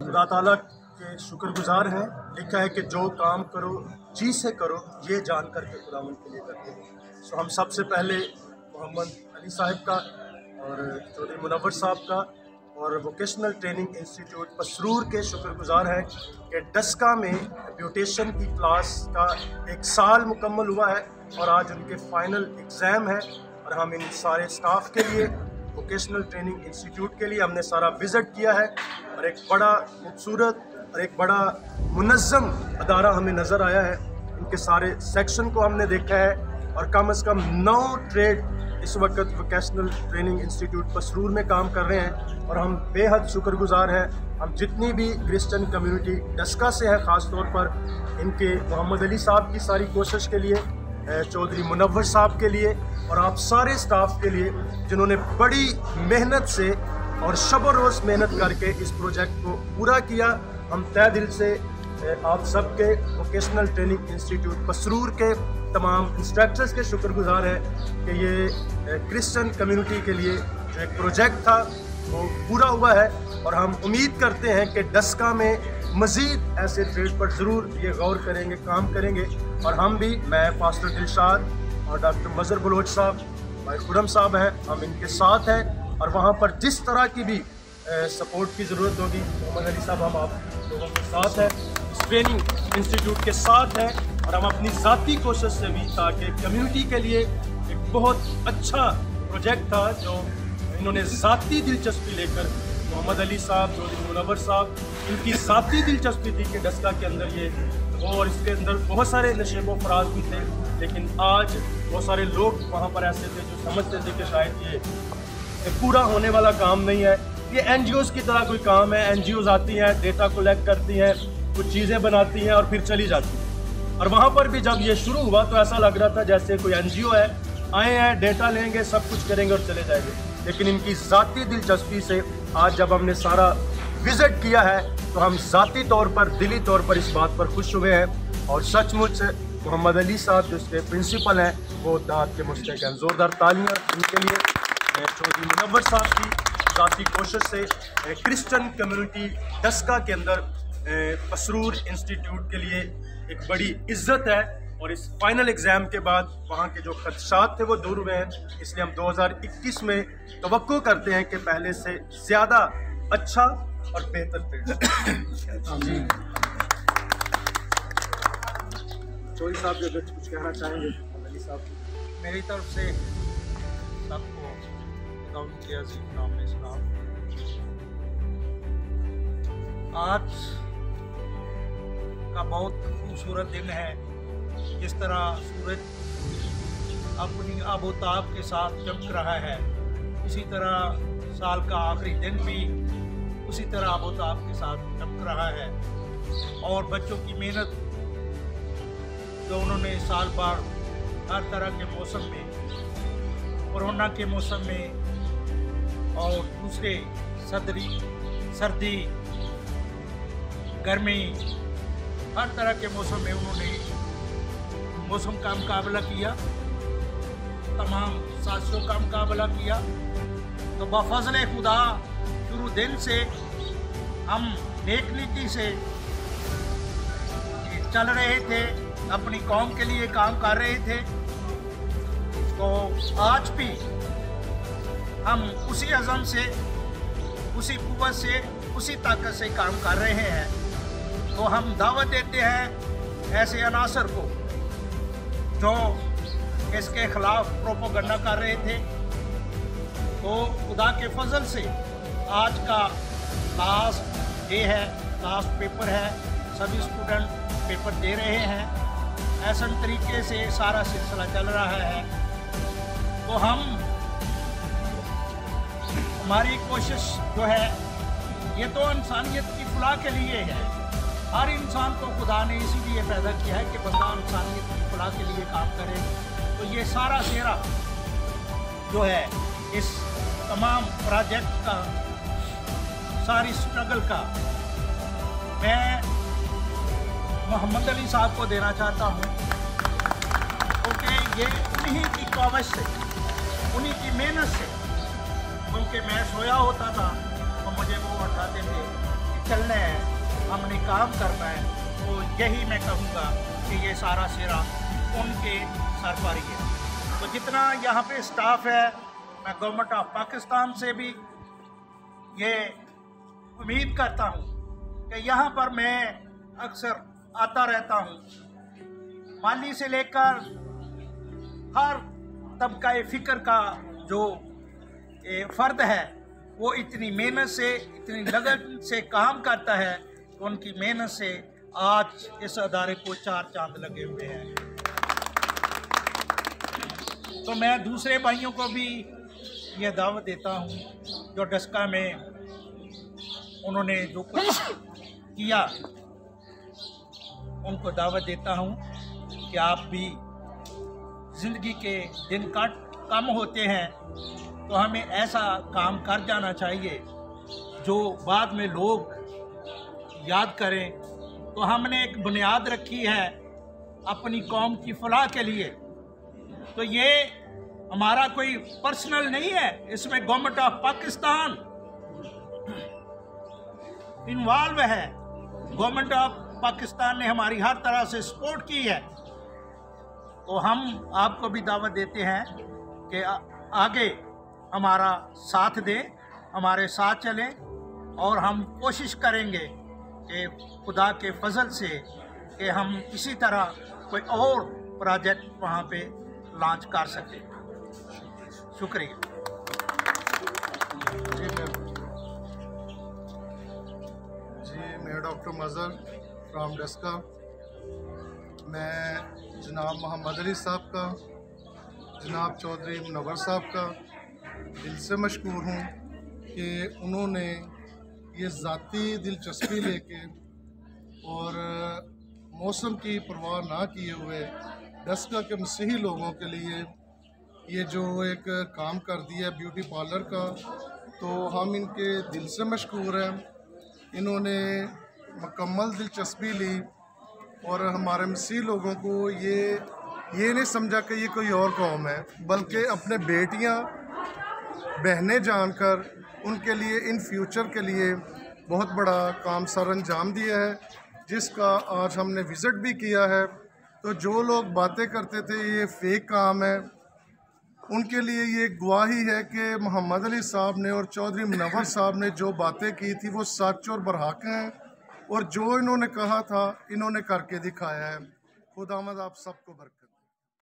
खुदा ताला के शुक्रगुजार हैं। लिखा है कि जो काम करो जी से करो, ये जान कर के खुदा के लिए करते हैं। सो हम सबसे पहले मोहम्मद अली साहब का और चौधरी मुनव्वर साहब का और वोकेशनल ट्रेनिंग इंस्टीट्यूट पसरूर के शुक्रगुजार हैं कि डस्का में ब्यूटेशन की क्लास का 1 साल मुकम्मल हुआ है और आज उनके फाइनल एग्ज़ाम है। और हम इन सारे स्टाफ के लिए वोकेशनल ट्रेनिंग इंस्टीट्यूट के लिए हमने सारा विज़िट किया है और एक बड़ा खूबसूरत और एक बड़ा मुनज़्ज़म अदारा हमें नज़र आया है। इनके सारे सेक्शन को हमने देखा है और कम से कम 9 ट्रेड इस वक्त वोकेशनल ट्रेनिंग इंस्टीट्यूट पसरूर में काम कर रहे हैं और हम बेहद शुक्रगुजार हैं। हम जितनी भी क्रिश्चियन कम्युनिटी डस्का से है, ख़ास तौर पर इनके मोहम्मद अली साहब की सारी कोशिश के लिए, चौधरी मुनव्वर साहब के लिए और आप सारे स्टाफ के लिए जिन्होंने बड़ी मेहनत से और शब रोज़ मेहनत करके इस प्रोजेक्ट को पूरा किया। हम तहे दिल से आप सबके वोकेशनल ट्रेनिंग इंस्टीट्यूट पसरूर के तमाम इंस्ट्रक्टर्स के शुक्रगुजार हैं कि ये क्रिश्चियन कम्युनिटी के लिए जो एक प्रोजेक्ट था वो पूरा हुआ है। और हम उम्मीद करते हैं कि डस्का में मज़ीद ऐसे ट्रेड पर ज़रूर ये गौर करेंगे, काम करेंगे। और हम भी, मैं पास्टर दिलशाद और डॉक्टर मज़हर बलोच साहब, भाई खुरम साहब हैं, हम इनके साथ हैं और वहाँ पर जिस तरह की भी सपोर्ट की ज़रूरत होगी, मोहम्मद अली साहब हम आप लोगों के साथ हैं, इस ट्रेनिंग इंस्टीट्यूट के साथ हैं और हम अपनी ज़ाती कोशिश से भी, ताकि कम्युनिटी के लिए एक बहुत अच्छा प्रोजेक्ट था जो इन्होंने ज़ाती दिलचस्पी लेकर, मोहम्मद अली साहब, चौधरी मुनव्वर साहब, इनकी ज़ाती दिलचस्पी थी कि डस्का के अंदर ये हो और इसके अंदर बहुत सारे नशेब व फराज भी थे। लेकिन आज बहुत सारे लोग वहाँ पर ऐसे थे जो समझते थे कि शायद ये पूरा होने वाला काम नहीं है, ये NGOs की तरह कोई काम है। NGOs आती हैं, डेटा कलेक्ट करती हैं, कुछ चीज़ें बनाती हैं और फिर चली जाती हैं। और वहाँ पर भी जब ये शुरू हुआ तो ऐसा लग रहा था जैसे कोई NGO है, आए हैं, डेटा लेंगे, सब कुछ करेंगे और चले जाएंगे। लेकिन इनकी ज़ाती दिलचस्पी से आज जब हमने सारा विज़िट किया है तो हम ज़ाती तौर पर, दिली तौर पर इस बात पर खुश हुए हैं। और सचमुच मोहम्मद अली साहब जो इसके प्रिंसिपल हैं वो दाद के मुस्तहिक़ हैं। ज़ोरदार तालियाँ इनके लिए। चौधरी मुनव्वर साहब की ज़ाती कोशिश से क्रिश्चियन कम्युनिटी डस्का के अंदर पसरूर इंस्टीट्यूट के लिए एक बड़ी इज़्ज़त है। और इस फाइनल एग्ज़ाम के बाद वहाँ के जो खदशात थे वो दूर हुए हैं, इसलिए हम 2021 में तवक्को करते हैं कि पहले से ज़्यादा अच्छा और बेहतर चौधरी साहब जो कुछ कहना चाहेंगे अली साहब? मेरी तरफ से सबको के अज़ीम नाम में सलाम। आज का बहुत खूबसूरत दिन है। जिस तरह सूरज अपनी आबोताब के साथ चमक रहा है, इसी तरह साल का आखिरी दिन भी उसी तरह आबोताब के साथ चमक रहा है। और बच्चों की मेहनत जो उन्होंने साल भर हर तरह के मौसम में, कोरोना के मौसम में और दूसरे सर्दी, गर्मी, हर तरह के मौसम में उन्होंने मौसम का मुकाबला किया, तमाम साजिशों का मुकाबला किया। तो बफज़ल खुदा शुरू दिन से हम नेक नीति से चल रहे थे, अपनी कौम के लिए काम कर रहे थे। तो आज भी हम उसी अज़म से, उसी कुव्वत से, उसी ताकत से काम कर रहे हैं। तो हम दावत देते हैं ऐसे अनासर को जो इसके खिलाफ प्रोपोगंडा कर रहे थे। तो खुदा के फजल से आज का लास्ट डे है, लास्ट पेपर है, सभी स्टूडेंट पेपर दे रहे हैं। ऐसा तरीके से सारा सिलसिला चल रहा है। तो हमारी कोशिश जो है ये तो इंसानियत की फलाह के लिए है। हर इंसान को खुदा ने इसीलिए पैदा किया है कि बंदा इंसानियत की फलाह के लिए काम करे। तो ये सारा सेरा जो है इस तमाम प्रोजेक्ट का, सारी स्ट्रगल का, मैं मोहम्मद अली साहब को देना चाहता हूँ, क्योंकि ये उन्हीं की काविश से, उन्हीं की मेहनत से, क्योंकि मैं सोया होता था तो मुझे वो उठाते थे कि चलना है, हमने काम करना है, तो यही मैं कहूँगा कि ये सारा सिरा उनके सर पर ही है। तो जितना यहाँ पे स्टाफ है, मैं गवर्नमेंट ऑफ पाकिस्तान से भी ये उम्मीद करता हूँ कि यहाँ पर मैं अक्सर आता रहता हूँ, माली से लेकर हर तबका फ़िक्र का जो फ़र्द है वो इतनी मेहनत से, इतनी लगन से काम करता है कि उनकी मेहनत से आज इस अदारे को 4 चांद लगे हुए हैं। तो मैं दूसरे भाइयों को भी ये दावत देता हूँ जो डस्का में उन्होंने जो कुछ किया, उनको दावत देता हूँ कि आप भी ज़िंदगी के दिन कम होते हैं तो हमें ऐसा काम कर जाना चाहिए जो बाद में लोग याद करें। तो हमने एक बुनियाद रखी है अपनी कौम की फलाह के लिए, तो ये हमारा कोई पर्सनल नहीं है, इसमें गवर्नमेंट ऑफ पाकिस्तान इन्वॉल्व है। गवर्नमेंट ऑफ पाकिस्तान ने हमारी हर तरह से सपोर्ट की है। तो हम आपको भी दावत देते हैं कि आगे हमारा साथ दें, हमारे साथ चलें, और हम कोशिश करेंगे कि खुदा के फजल से कि हम इसी तरह कोई और प्रोजेक्ट वहाँ पे लॉन्च कर सकें। शुक्रिया। जी, मैं डॉक्टर मज़हर फ्राम डस्का। मैं जनाब मोहम्मद अली साहब का, जनाब चौधरी मुनव्वर साहब का दिल से मशकूर हूँ कि उन्होंने ये ज़ाती दिलचस्पी लेके और मौसम की परवाह ना किए हुए डस्का के मसीही लोगों के लिए ये जो एक काम कर दिया ब्यूटी पार्लर का, तो हम इनके दिल से मशकूर हैं। इन्होंने मुकम्मल दिलचस्पी ली और हमारे मसीही लोगों को ये नहीं समझा कि ये कोई और कौम है, बल्कि अपने बेटियां बहनें जानकर उनके लिए इन फ्यूचर के लिए बहुत बड़ा काम सर अंजाम दिया है, जिसका आज हमने विज़िट भी किया है। तो जो लोग बातें करते थे ये फेक काम है, उनके लिए ये गवाही है कि मोहम्मद अली साहब ने और चौधरी मुनव्वर साहब ने जो बातें की थी वो सच और बरहक हैं, और जो इन्होंने कहा था इन्होंने करके दिखाया है। खुदावंद आप सबको बरकत।